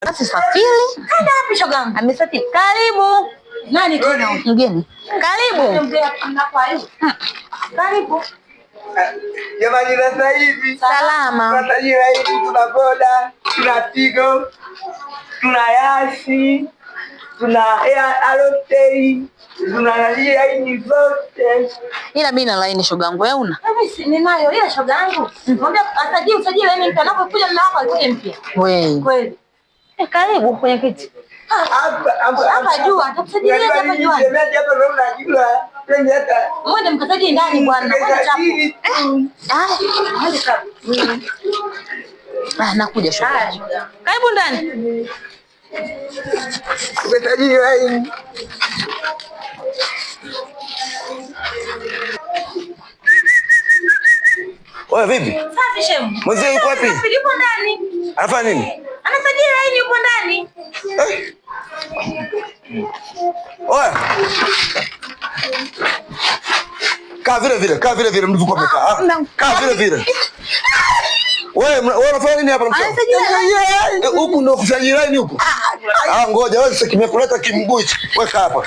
Kasi safiri. Kaenda wapi shogangu? Amesafiri. Karibu. Nani tena? Mgeni. Karibu. Karibu. Jamani sasa hivi. Salama. Sasa hivi tuna boda, tuna Tigo, tuna Yasi, tuna Airtel, tuna line zote. Ila mimi na line shogangu, wewe una? Mimi ninayo ila shogangu. Mwambie usajili mimi mtu anapokuja mume wako alikuja mpya. Wewe. Kweli. Karibu kwenye kiti. Hapa juu atakusaidia hapa juu. Shemeji hapa ndio unajua. Twende hata. Mwende mkasaidie ndani bwana. Mwende chapo. Nakuja shogangu. Karibu ndani. Umesajili line. Oya vipi? Safi shemu. Mzee yuko wapi? Yuko ndani. Anafanya nini? Anasajili line yuko ndani. Oya. Kaa vile vile mlivyokuwa mmekaa. Kaa vile vile. Wewe unafanya nini hapa mtoto? Huku ndio kusajili line huku. Ngoja wewe sasa kimekuleta kimguu hichi. Weka hapa.